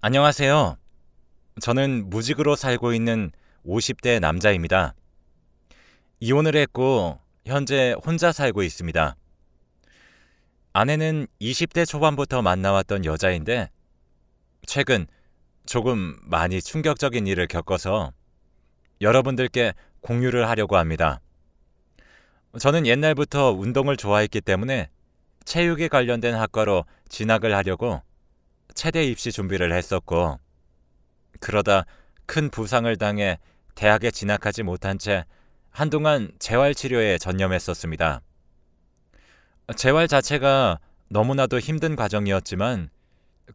안녕하세요. 저는 무직으로 살고 있는 50대 남자입니다. 이혼을 했고 현재 혼자 살고 있습니다. 아내는 20대 초반부터 만나왔던 여자인데 최근 조금 많이 충격적인 일을 겪어서 여러분들께 공유를 하려고 합니다. 저는 옛날부터 운동을 좋아했기 때문에 체육에 관련된 학과로 진학을 하려고 체대 입시 준비를 했었고, 그러다 큰 부상을 당해 대학에 진학하지 못한 채 한동안 재활치료에 전념했었습니다. 재활 자체가 너무나도 힘든 과정이었지만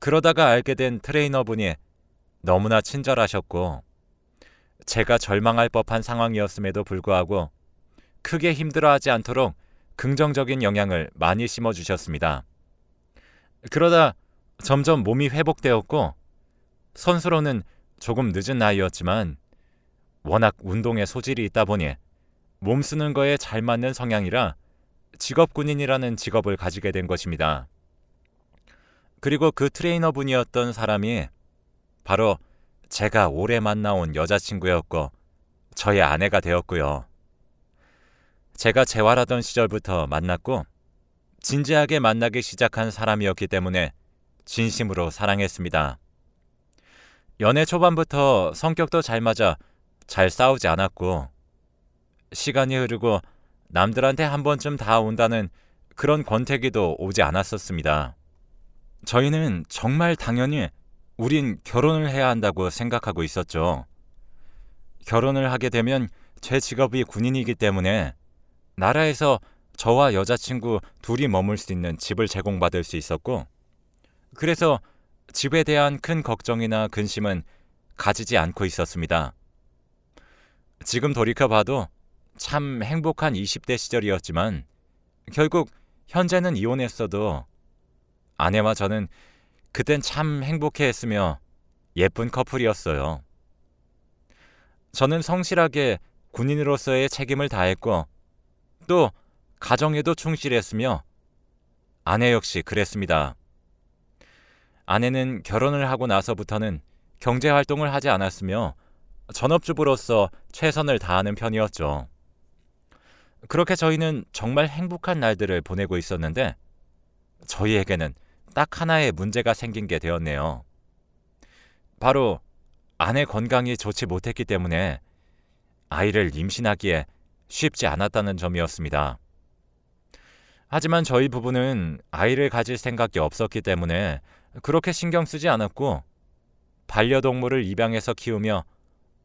그러다가 알게 된 트레이너분이 너무나 친절하셨고, 제가 절망할 법한 상황이었음에도 불구하고 크게 힘들어하지 않도록 긍정적인 영향을 많이 심어주셨습니다. 그러다 점점 몸이 회복되었고, 선수로는 조금 늦은 나이였지만 워낙 운동에 소질이 있다 보니 몸 쓰는 거에 잘 맞는 성향이라 직업군인이라는 직업을 가지게 된 것입니다. 그리고 그 트레이너분이었던 사람이 바로 제가 오래 만나온 여자친구였고 저의 아내가 되었고요. 제가 재활하던 시절부터 만났고 진지하게 만나기 시작한 사람이었기 때문에 진심으로 사랑했습니다. 연애 초반부터 성격도 잘 맞아 잘 싸우지 않았고, 시간이 흐르고 남들한테 한 번쯤 다 온다는 그런 권태기도 오지 않았었습니다. 저희는 정말 당연히 우린 결혼을 해야 한다고 생각하고 있었죠. 결혼을 하게 되면 제 직업이 군인이기 때문에 나라에서 저와 여자친구 둘이 머물 수 있는 집을 제공받을 수 있었고, 그래서 집에 대한 큰 걱정이나 근심은 가지지 않고 있었습니다. 지금 돌이켜봐도 참 행복한 20대 시절이었지만 결국 현재는 이혼했어도 아내와 저는 그땐 참 행복해했으며 예쁜 커플이었어요. 저는 성실하게 군인으로서의 책임을 다했고 또 가정에도 충실했으며 아내 역시 그랬습니다. 아내는 결혼을 하고 나서부터는 경제활동을 하지 않았으며 전업주부로서 최선을 다하는 편이었죠. 그렇게 저희는 정말 행복한 날들을 보내고 있었는데 저희에게는 딱 하나의 문제가 생긴 게 되었네요. 바로 아내 건강이 좋지 못했기 때문에 아이를 임신하기에 쉽지 않았다는 점이었습니다. 하지만 저희 부부는 아이를 가질 생각이 없었기 때문에 그렇게 신경 쓰지 않았고 반려동물을 입양해서 키우며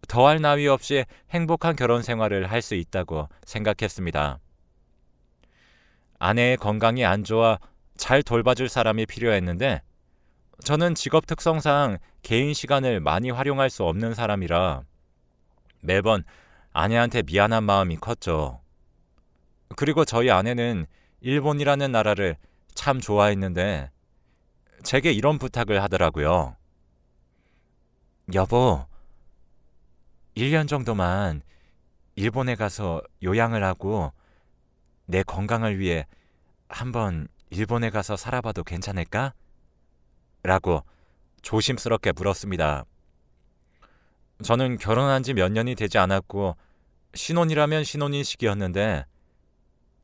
더할 나위 없이 행복한 결혼 생활을 할 수 있다고 생각했습니다. 아내의 건강이 안 좋아 잘 돌봐줄 사람이 필요했는데 저는 직업 특성상 개인 시간을 많이 활용할 수 없는 사람이라 매번 아내한테 미안한 마음이 컸죠. 그리고 저희 아내는 일본이라는 나라를 참 좋아했는데 제게 이런 부탁을 하더라고요. 여보, 1년 정도만 일본에 가서 요양을 하고 내 건강을 위해 한번 일본에 가서 살아봐도 괜찮을까? 라고 조심스럽게 물었습니다. 저는 결혼한 지 몇 년이 되지 않았고 신혼이라면 신혼인 시기였는데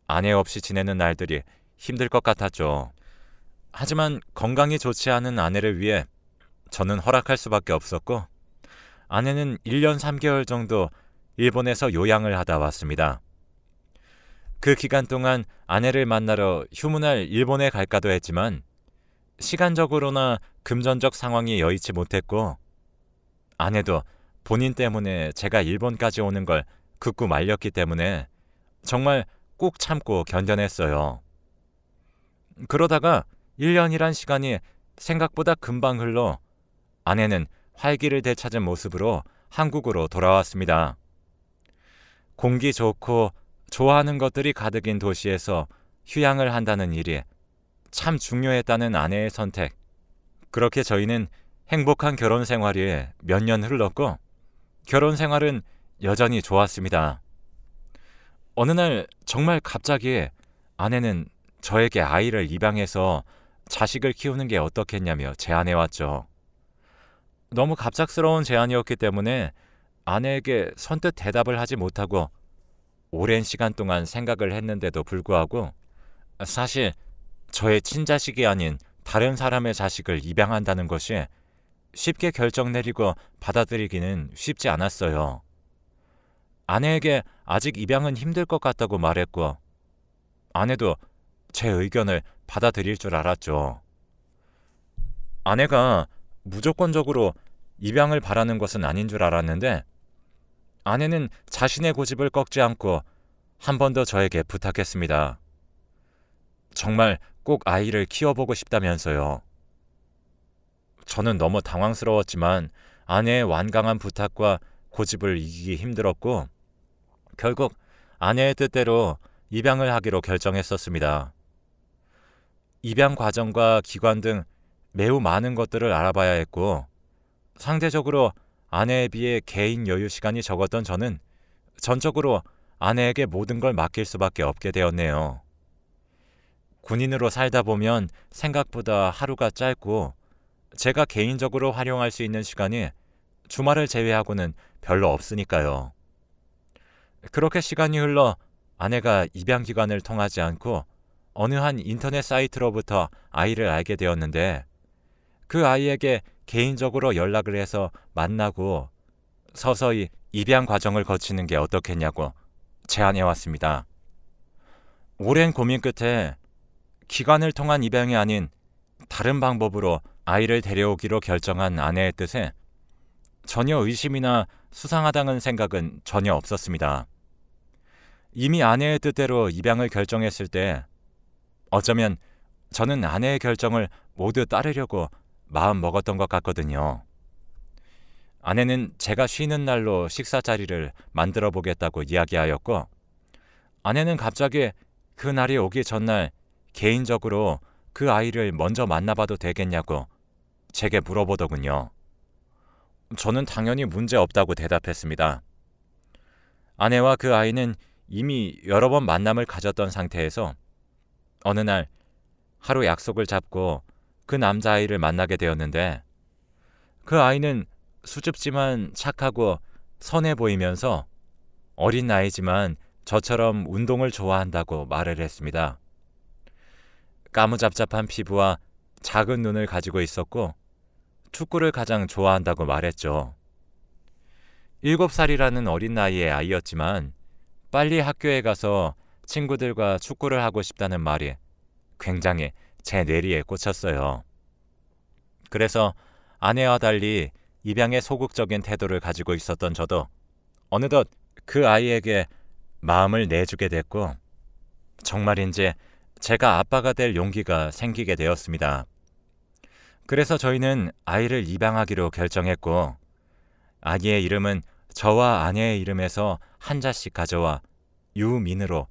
아내 없이 지내는 날들이 힘들 것 같았죠. 하지만 건강이 좋지 않은 아내를 위해 저는 허락할 수밖에 없었고 아내는 1년 3개월 정도 일본에서 요양을 하다 왔습니다. 그 기간 동안 아내를 만나러 휴문할 일본에 갈까도 했지만 시간적으로나 금전적 상황이 여의치 못했고 아내도 본인 때문에 제가 일본까지 오는 걸 극구 말렸기 때문에 정말 꾹 참고 견뎌냈어요. 그러다가 1년이란 시간이 생각보다 금방 흘러 아내는 활기를 되찾은 모습으로 한국으로 돌아왔습니다. 공기 좋고 좋아하는 것들이 가득인 도시에서 휴양을 한다는 일이 참 중요했다는 아내의 선택. 그렇게 저희는 행복한 결혼 생활이 몇 년 흘렀고 결혼 생활은 여전히 좋았습니다. 어느 날 정말 갑자기 아내는 저에게 아이를 입양해서 자식을 키우는 게 어떻겠냐며 제안해왔죠. 저는 그때 정말 충격을 받았습니다. 너무 갑작스러운 제안이었기 때문에 아내에게 선뜻 대답을 하지 못하고 오랜 시간 동안 생각을 했는데도 불구하고 사실 저의 친자식이 아닌 다른 사람의 자식을 입양한다는 것이 쉽게 결정 내리고 받아들이기는 쉽지 않았어요. 아내에게 아직 입양은 힘들 것 같다고 말했고 아내도 제 의견을 받아들일 줄 알았죠. 아내가 무조건적으로 입양을 바라는 것은 아닌 줄 알았는데 아내는 자신의 고집을 꺾지 않고 한 번 더 저에게 부탁했습니다. 정말 꼭 아이를 키워보고 싶다면서요. 저는 너무 당황스러웠지만 아내의 완강한 부탁과 고집을 이기기 힘들었고 결국 아내의 뜻대로 입양을 하기로 결정했었습니다. 입양 과정과 기관 등 매우 많은 것들을 알아봐야 했고 상대적으로 아내에 비해 개인 여유 시간이 적었던 저는 전적으로 아내에게 모든 걸 맡길 수밖에 없게 되었네요. 군인으로 살다 보면 생각보다 하루가 짧고 제가 개인적으로 활용할 수 있는 시간이 주말을 제외하고는 별로 없으니까요. 그렇게 시간이 흘러 아내가 입양 기관을 통하지 않고 어느 한 인터넷 사이트로부터 아이를 알게 되었는데 그 아이에게 개인적으로 연락을 해서 만나고 서서히 입양 과정을 거치는 게 어떻겠냐고 제안해왔습니다. 오랜 고민 끝에 기관을 통한 입양이 아닌 다른 방법으로 아이를 데려오기로 결정한 아내의 뜻에 전혀 의심이나 수상하다는 생각은 전혀 없었습니다. 이미 아내의 뜻대로 입양을 결정했을 때 어쩌면 저는 아내의 결정을 모두 따르려고 마음 먹었던 것 같거든요. 아내는 제가 쉬는 날로 식사 자리를 만들어 보겠다고 이야기하였고 아내는 갑자기 그 날이 오기 전날 개인적으로 그 아이를 먼저 만나봐도 되겠냐고 제게 물어보더군요. 저는 당연히 문제 없다고 대답했습니다. 아내와 그 아이는 이미 여러 번 만남을 가졌던 상태에서 어느 날 하루 약속을 잡고 그 남자아이를 만나게 되었는데 그 아이는 수줍지만 착하고 선해 보이면서 어린 나이지만 저처럼 운동을 좋아한다고 말을 했습니다. 까무잡잡한 피부와 작은 눈을 가지고 있었고 축구를 가장 좋아한다고 말했죠. 7살이라는 어린 나이의 아이였지만 빨리 학교에 가서 친구들과 축구를 하고 싶다는 말이 굉장히 제 뇌리에 꽂혔어요. 그래서 아내와 달리 입양에 소극적인 태도를 가지고 있었던 저도 어느덧 그 아이에게 마음을 내주게 됐고 정말인지 제가 아빠가 될 용기가 생기게 되었습니다. 그래서 저희는 아이를 입양하기로 결정했고 아기의 이름은 저와 아내의 이름에서 한 자씩 가져와 유민으로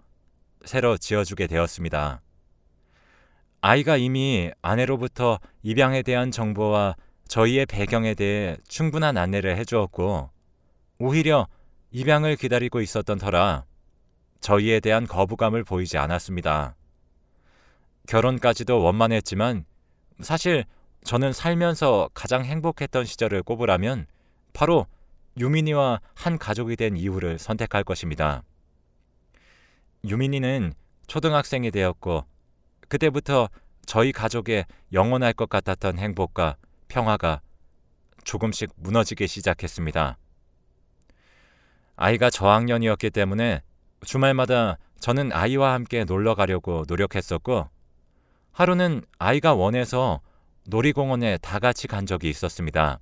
새로 지어주게 되었습니다. 아이가 이미 아내로부터 입양에 대한 정보와 저희의 배경에 대해 충분한 안내를 해주었고 오히려 입양을 기다리고 있었던 터라 저희에 대한 거부감을 보이지 않았습니다. 결혼까지도 원만했지만 사실 저는 살면서 가장 행복했던 시절을 꼽으라면 바로 유민이와 한 가족이 된 이후를 선택할 것입니다. 유민이는 초등학생이 되었고 그때부터 저희 가족에 영원할 것 같았던 행복과 평화가 조금씩 무너지기 시작했습니다. 아이가 저학년이었기 때문에 주말마다 저는 아이와 함께 놀러 가려고 노력했었고 하루는 아이가 원해서 놀이공원에 다 같이 간 적이 있었습니다.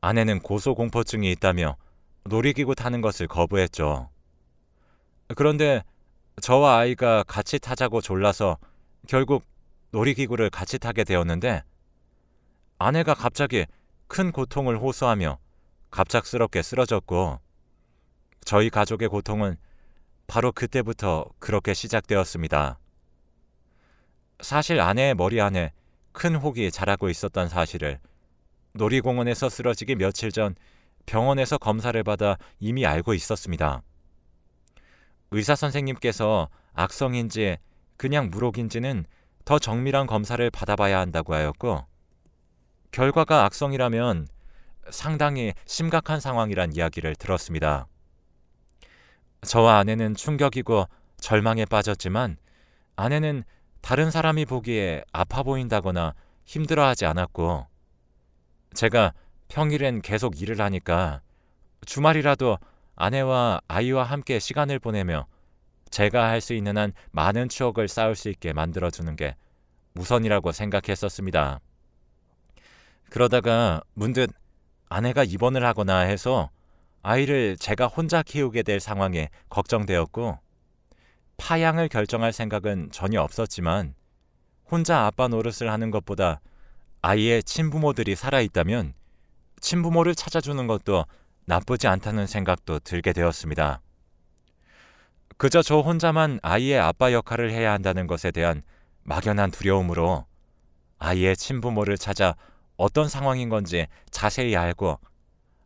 아내는 고소공포증이 있다며 놀이기구 타는 것을 거부했죠. 그런데 저와 아이가 같이 타자고 졸라서 결국 놀이기구를 같이 타게 되었는데 아내가 갑자기 큰 고통을 호소하며 갑작스럽게 쓰러졌고 저희 가족의 고통은 바로 그때부터 그렇게 시작되었습니다. 사실 아내의 머리 안에 큰 혹이 자라고 있었던 사실을 놀이공원에서 쓰러지기 며칠 전 병원에서 검사를 받아 이미 알고 있었습니다. 의사 선생님께서 악성인지 그냥 물혹인지는 더 정밀한 검사를 받아봐야 한다고 하였고 결과가 악성이라면 상당히 심각한 상황이란 이야기를 들었습니다. 저와 아내는 충격이고 절망에 빠졌지만 아내는 다른 사람이 보기에 아파 보인다거나 힘들어하지 않았고, 제가 평일엔 계속 일을 하니까 주말이라도 아내와 아이와 함께 시간을 보내며 제가 할 수 있는 한 많은 추억을 쌓을 수 있게 만들어주는 게 우선이라고 생각했었습니다. 그러다가 문득 아내가 입원을 하거나 해서 아이를 제가 혼자 키우게 될 상황에 걱정되었고, 파양을 결정할 생각은 전혀 없었지만 혼자 아빠 노릇을 하는 것보다 아이의 친부모들이 살아있다면 친부모를 찾아주는 것도 나쁘지 않다는 생각도 들게 되었습니다. 그저 저 혼자만 아이의 아빠 역할을 해야 한다는 것에 대한 막연한 두려움으로 아이의 친부모를 찾아 어떤 상황인 건지 자세히 알고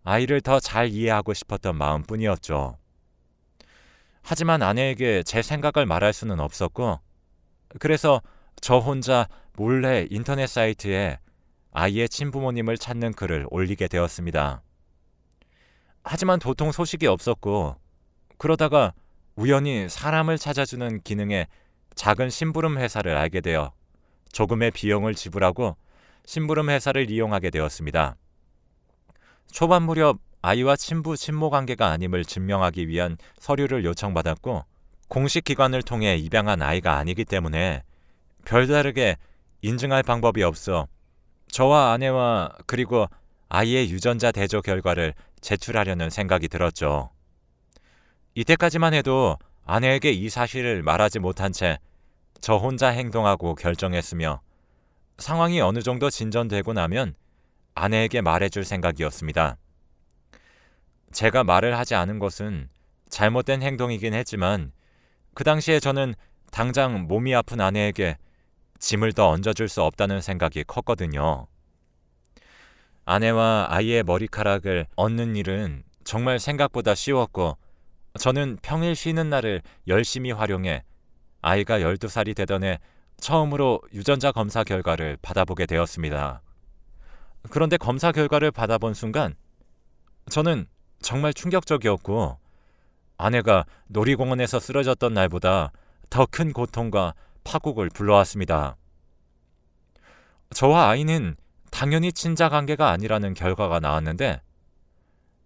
아이를 더 잘 이해하고 싶었던 마음뿐이었죠. 하지만 아내에게 제 생각을 말할 수는 없었고, 그래서 저 혼자 몰래 인터넷 사이트에 아이의 친부모님을 찾는 글을 올리게 되었습니다. 하지만 도통 소식이 없었고, 그러다가 우연히 사람을 찾아주는 기능의 작은 심부름 회사를 알게 되어 조금의 비용을 지불하고 심부름 회사를 이용하게 되었습니다. 초반 무렵 아이와 친부 친모 관계가 아님을 증명하기 위한 서류를 요청받았고, 공식 기관을 통해 입양한 아이가 아니기 때문에 별다르게 인증할 방법이 없어 저와 아내와 그리고 아이의 유전자 대조 결과를 제출하려는 생각이 들었죠. 이때까지만 해도 아내에게 이 사실을 말하지 못한 채 저 혼자 행동하고 결정했으며, 상황이 어느 정도 진전되고 나면 아내에게 말해줄 생각이었습니다. 제가 말을 하지 않은 것은 잘못된 행동이긴 했지만 그 당시에 저는 당장 몸이 아픈 아내에게 짐을 더 얹어줄 수 없다는 생각이 컸거든요. 아내와 아이의 머리카락을 얹는 일은 정말 생각보다 쉬웠고, 저는 평일 쉬는 날을 열심히 활용해 아이가 12살이 되던 해 처음으로 유전자 검사 결과를 받아보게 되었습니다. 그런데 검사 결과를 받아본 순간 저는 정말 충격적이었고, 아내가 놀이공원에서 쓰러졌던 날보다 더 큰 고통과 파국을 불러왔습니다. 저와 아이는 당연히 친자 관계가 아니라는 결과가 나왔는데,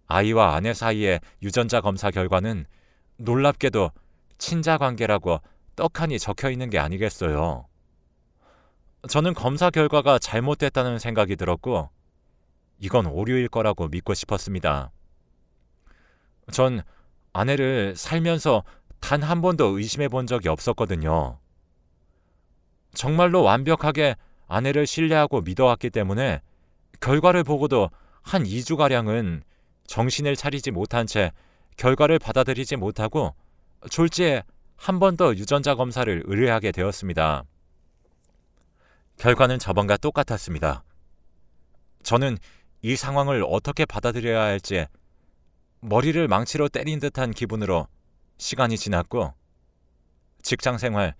아이와 아내 사이의 유전자 검사 결과는 놀랍게도 친자 관계라고 떡하니 적혀 있는 게 아니겠어요. 저는 검사 결과가 잘못됐다는 생각이 들었고, 이건 오류일 거라고 믿고 싶었습니다. 전 아내를 살면서 단 한 번도 의심해 본 적이 없었거든요. 정말로 완벽하게 아내를 신뢰하고 믿어왔기 때문에 결과를 보고도 한 2주가량은 정신을 차리지 못한 채 결과를 받아들이지 못하고 졸지에 한 번 더 유전자 검사를 의뢰하게 되었습니다. 결과는 저번과 똑같았습니다. 저는 이 상황을 어떻게 받아들여야 할지 머리를 망치로 때린 듯한 기분으로 시간이 지났고, 직장생활,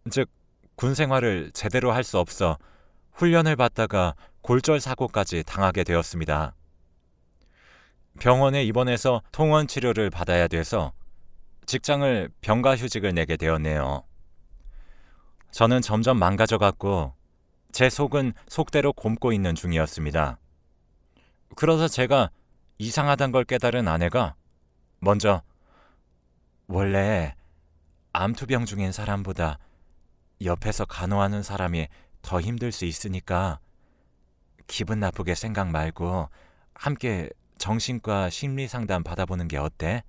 즉 군생활을 제대로 할 수 없어 훈련을 받다가 골절 사고까지 당하게 되었습니다. 병원에 입원해서 통원 치료를 받아야 돼서 직장을 병가휴직을 내게 되었네요. 저는 점점 망가져갔고 제 속은 속대로 곪고 있는 중이었습니다. 그래서 제가 이상하단 걸 깨달은 아내가 먼저 원래 암투병 중인 사람보다 옆에서 간호하는 사람이 더 힘들 수 있으니까 기분 나쁘게 생각 말고 함께 정신과 심리 상담 받아보는 게 어때?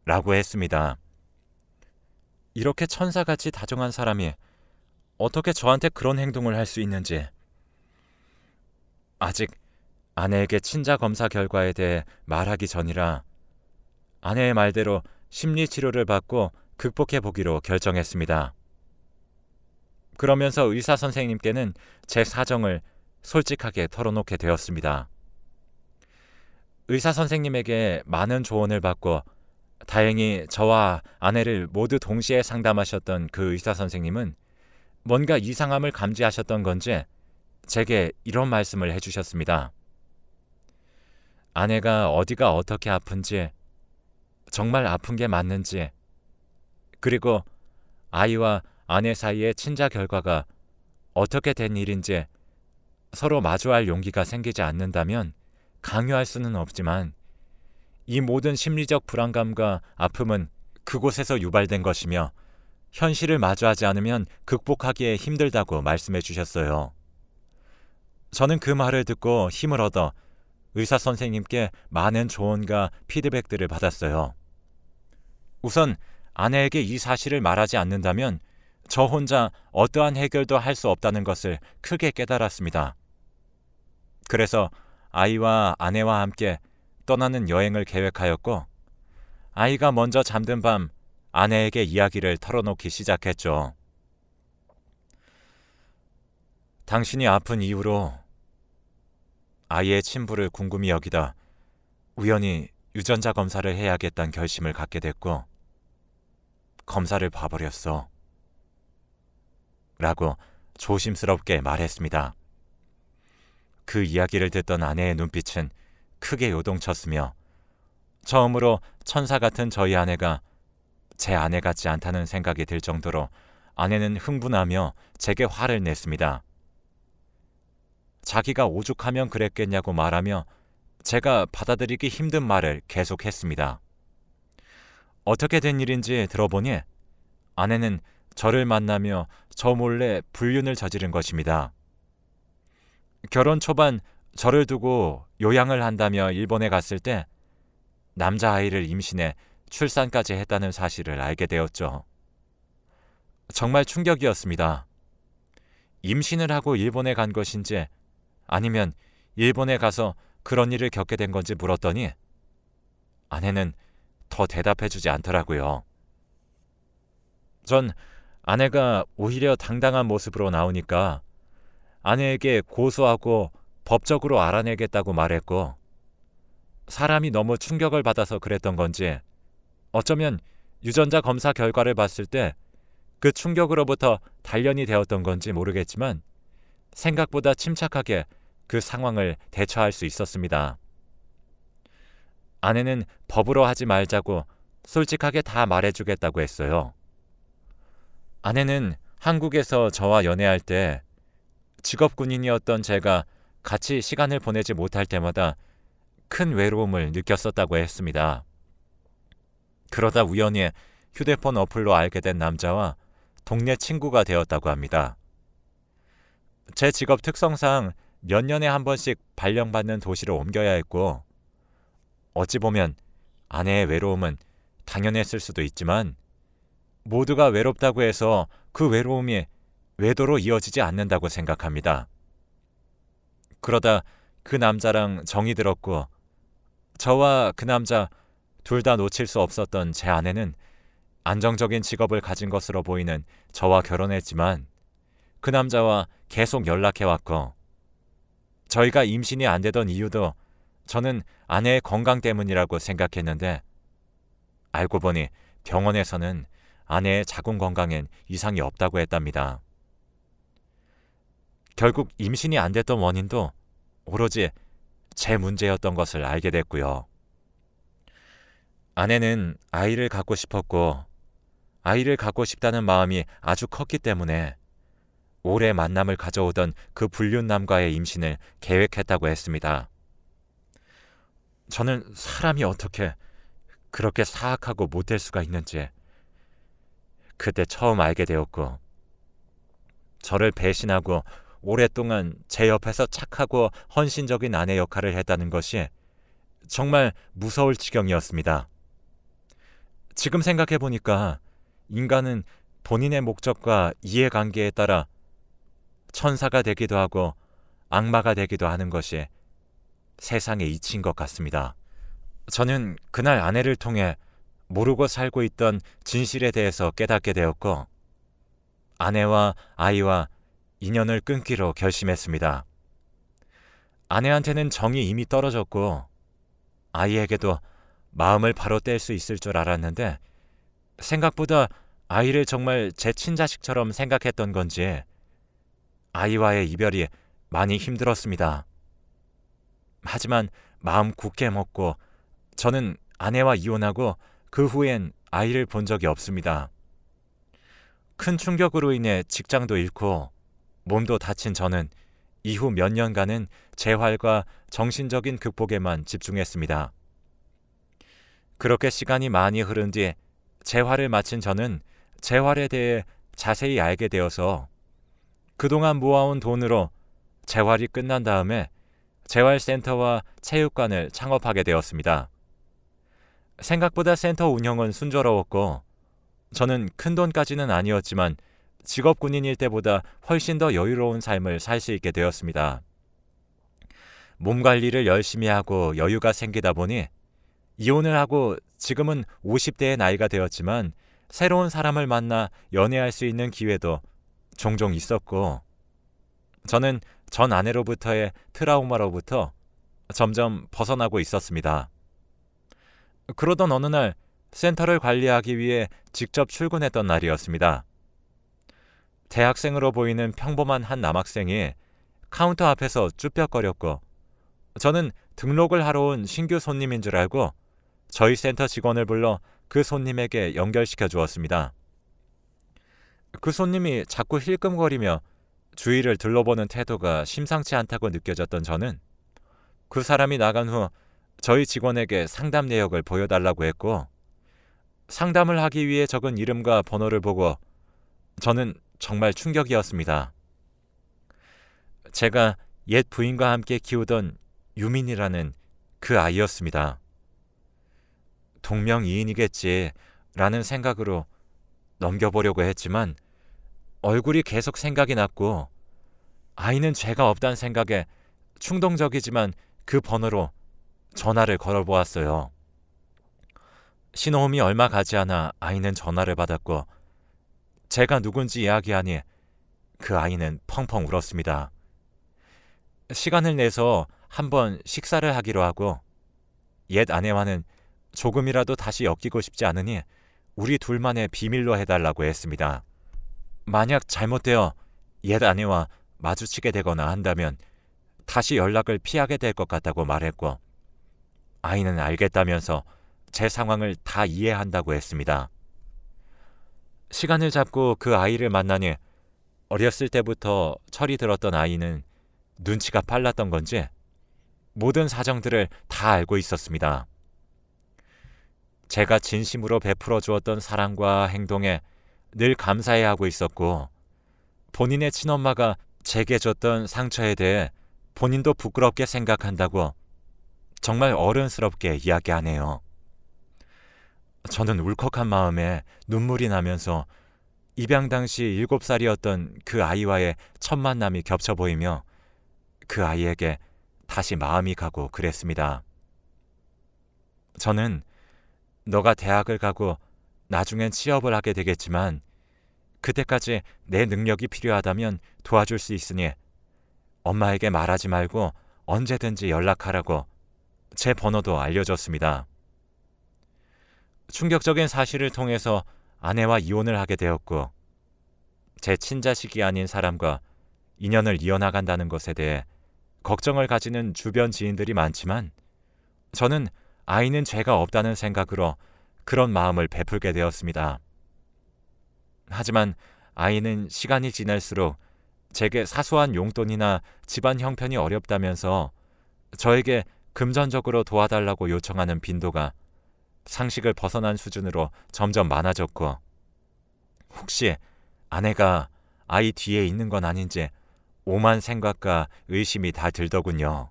라고 했습니다. 이렇게 천사같이 다정한 사람이 어떻게 저한테 그런 행동을 할 수 있는지. 아직 아내에게 친자 검사 결과에 대해 말하기 전이라 아내의 말대로 심리치료를 받고 극복해 보기로 결정했습니다. 그러면서 의사 선생님께는 제 사정을 솔직하게 털어놓게 되었습니다. 의사 선생님에게 많은 조언을 받고 다행히 저와 아내를 모두 동시에 상담하셨던 그 의사 선생님은 뭔가 이상함을 감지하셨던 건지 제게 이런 말씀을 해주셨습니다. 아내가 어디가 어떻게 아픈지, 정말 아픈 게 맞는지, 그리고 아이와 아내 사이의 친자 결과가 어떻게 된 일인지 서로 마주할 용기가 생기지 않는다면 강요할 수는 없지만 이 모든 심리적 불안감과 아픔은 그곳에서 유발된 것이며 현실을 마주하지 않으면 극복하기에 힘들다고 말씀해 주셨어요. 저는 그 말을 듣고 힘을 얻어 의사 선생님께 많은 조언과 피드백들을 받았어요. 우선 아내에게 이 사실을 말하지 않는다면 저 혼자 어떠한 해결도 할 수 없다는 것을 크게 깨달았습니다. 그래서 아이와 아내와 함께 떠나는 여행을 계획하였고, 아이가 먼저 잠든 밤 아내에게 이야기를 털어놓기 시작했죠. 당신이 아픈 이후로 아이의 친부를 궁금히 여기다 우연히 유전자 검사를 해야겠다는 결심을 갖게 됐고 검사를 봐버렸어. 라고 조심스럽게 말했습니다. 그 이야기를 듣던 아내의 눈빛은 크게 요동쳤으며 처음으로 천사 같은 저희 아내가 제 아내 같지 않다는 생각이 들 정도로 아내는 흥분하며 제게 화를 냈습니다. 자기가 오죽하면 그랬겠냐고 말하며 제가 받아들이기 힘든 말을 계속했습니다. 어떻게 된 일인지 들어보니 아내는 저를 만나며 저 몰래 불륜을 저지른 것입니다. 결혼 초반 저를 두고 요양을 한다며 일본에 갔을 때 남자아이를 임신해 출산까지 했다는 사실을 알게 되었죠. 정말 충격이었습니다. 임신을 하고 일본에 간 것인지 아니면 일본에 가서 그런 일을 겪게 된 건지 물었더니 아내는 더 대답해주지 않더라고요. 전 아내가 오히려 당당한 모습으로 나오니까 아내에게 고소하고 법적으로 알아내겠다고 말했고, 사람이 너무 충격을 받아서 그랬던 건지 어쩌면 유전자 검사 결과를 봤을 때 그 충격으로부터 단련이 되었던 건지 모르겠지만 생각보다 침착하게 그 상황을 대처할 수 있었습니다. 아내는 법으로 하지 말자고 솔직하게 다 말해주겠다고 했어요. 아내는 한국에서 저와 연애할 때 직업 군인이었던 제가 같이 시간을 보내지 못할 때마다 큰 외로움을 느꼈었다고 했습니다. 그러다 우연히 휴대폰 어플로 알게 된 남자와 동네 친구가 되었다고 합니다. 제 직업 특성상 몇 년에 한 번씩 발령받는 도시로 옮겨야 했고, 어찌 보면 아내의 외로움은 당연했을 수도 있지만 모두가 외롭다고 해서 그 외로움이 외도로 이어지지 않는다고 생각합니다. 그러다 그 남자랑 정이 들었고 저와 그 남자 둘 다 놓칠 수 없었던 제 아내는 안정적인 직업을 가진 것으로 보이는 저와 결혼했지만 그 남자와 계속 연락해왔고, 저희가 임신이 안 되던 이유도 저는 아내의 건강 때문이라고 생각했는데 알고 보니 병원에서는 아내의 자궁 건강엔 이상이 없다고 했답니다. 결국 임신이 안 됐던 원인도 오로지 제 문제였던 것을 알게 됐고요. 아내는 아이를 갖고 싶었고 아이를 갖고 싶다는 마음이 아주 컸기 때문에 오래 만남을 가져오던 그 불륜남과의 임신을 계획했다고 했습니다. 저는 사람이 어떻게 그렇게 사악하고 못될 수가 있는지 그때 처음 알게 되었고, 저를 배신하고 오랫동안 제 옆에서 착하고 헌신적인 아내 역할을 했다는 것이 정말 무서울 지경이었습니다. 지금 생각해보니까 인간은 본인의 목적과 이해관계에 따라 천사가 되기도 하고 악마가 되기도 하는 것이 세상의 이치인 것 같습니다. 저는 그날 아내를 통해 모르고 살고 있던 진실에 대해서 깨닫게 되었고 아내와 아이와 인연을 끊기로 결심했습니다. 아내한테는 정이 이미 떨어졌고 아이에게도 마음을 바로 뗄 수 있을 줄 알았는데 생각보다 아이를 정말 제 친자식처럼 생각했던 건지 아이와의 이별이 많이 힘들었습니다. 하지만 마음 굳게 먹고 저는 아내와 이혼하고 그 후엔 아이를 본 적이 없습니다. 큰 충격으로 인해 직장도 잃고 몸도 다친 저는 이후 몇 년간은 재활과 정신적인 극복에만 집중했습니다. 그렇게 시간이 많이 흐른 뒤 재활을 마친 저는 재활에 대해 자세히 알게 되어서 그동안 모아온 돈으로 재활이 끝난 다음에 재활센터와 체육관을 창업하게 되었습니다. 생각보다 센터 운영은 순조로웠고 저는 큰돈까지는 아니었지만 직업 군인일 때보다 훨씬 더 여유로운 삶을 살 수 있게 되었습니다. 몸 관리를 열심히 하고 여유가 생기다 보니 이혼을 하고 지금은 50대의 나이가 되었지만 새로운 사람을 만나 연애할 수 있는 기회도 종종 있었고 저는 전 아내로부터의 트라우마로부터 점점 벗어나고 있었습니다. 그러던 어느 날 센터를 관리하기 위해 직접 출근했던 날이었습니다. 대학생으로 보이는 평범한 한 남학생이 카운터 앞에서 쭈뼛거렸고 저는 등록을 하러 온 신규 손님인 줄 알고 저희 센터 직원을 불러 그 손님에게 연결시켜 주었습니다. 그 손님이 자꾸 힐끔거리며 주위를 둘러보는 태도가 심상치 않다고 느껴졌던 저는 그 사람이 나간 후 저희 직원에게 상담 내역을 보여달라고 했고 상담을 하기 위해 적은 이름과 번호를 보고 저는 정말 충격이었습니다. 제가 옛 부인과 함께 키우던 유민이라는 그 아이였습니다. 동명이인이겠지 라는 생각으로 넘겨보려고 했지만 얼굴이 계속 생각이 났고 아이는 죄가 없다는 생각에 충동적이지만 그 번호로 전화를 걸어보았어요. 신호음이 얼마 가지 않아 아이는 전화를 받았고 제가 누군지 이야기하니 그 아이는 펑펑 울었습니다. 시간을 내서 한번 식사를 하기로 하고 옛 아내와는 조금이라도 다시 엮이고 싶지 않으니 우리 둘만의 비밀로 해달라고 했습니다. 만약 잘못되어 옛 아내와 마주치게 되거나 한다면 다시 연락을 피하게 될 것 같다고 말했고 아이는 알겠다면서 제 상황을 다 이해한다고 했습니다. 시간을 잡고 그 아이를 만나니 어렸을 때부터 철이 들었던 아이는 눈치가 빨랐던 건지 모든 사정들을 다 알고 있었습니다. 제가 진심으로 베풀어 주었던 사랑과 행동에 늘 감사해하고 있었고 본인의 친엄마가 제게 줬던 상처에 대해 본인도 부끄럽게 생각한다고 정말 어른스럽게 이야기하네요. 저는 울컥한 마음에 눈물이 나면서 입양 당시 7살이었던 그 아이와의 첫 만남이 겹쳐 보이며 그 아이에게 다시 마음이 가고 그랬습니다. 저는 너가 대학을 가고 나중엔 취업을 하게 되겠지만 그때까지 내 능력이 필요하다면 도와줄 수 있으니 엄마에게 말하지 말고 언제든지 연락하라고 제 번호도 알려줬습니다. 충격적인 사실을 통해서 아내와 이혼을 하게 되었고 제 친자식이 아닌 사람과 인연을 이어나간다는 것에 대해 걱정을 가지는 주변 지인들이 많지만 저는 아이는 죄가 없다는 생각으로 그런 마음을 베풀게 되었습니다. 하지만 아이는 시간이 지날수록 제게 사소한 용돈이나 집안 형편이 어렵다면서 저에게 금전적으로 도와달라고 요청하는 빈도가 상식을 벗어난 수준으로 점점 많아졌고 혹시 아내가 아이 뒤에 있는 건 아닌지 오만 생각과 의심이 다 들더군요.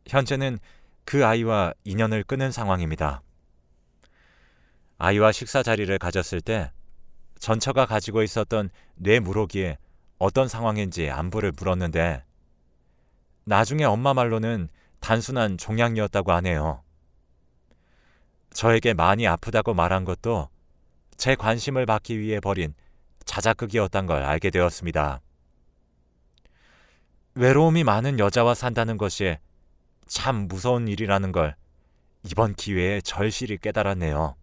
현재는 그 아이와 인연을 끊은 상황입니다. 아이와 식사 자리를 가졌을 때 전처가 가지고 있었던 뇌물혹이 어떤 상황인지 안부를 물었는데 나중에 엄마 말로는 단순한 종양이었다고 하네요. 저에게 많이 아프다고 말한 것도 제 관심을 받기 위해 벌인 자작극이었단 걸 알게 되었습니다. 외로움이 많은 여자와 산다는 것이 참 무서운 일이라는 걸 이번 기회에 절실히 깨달았네요.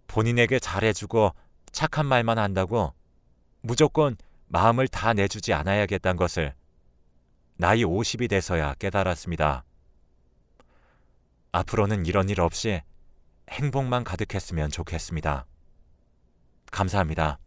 본인에게 잘해주고 착한 말만 한다고 무조건 마음을 다 내주지 않아야겠다는 것을 나이 50이 돼서야 깨달았습니다. 앞으로는 이런 일 없이 행복만 가득했으면 좋겠습니다. 감사합니다.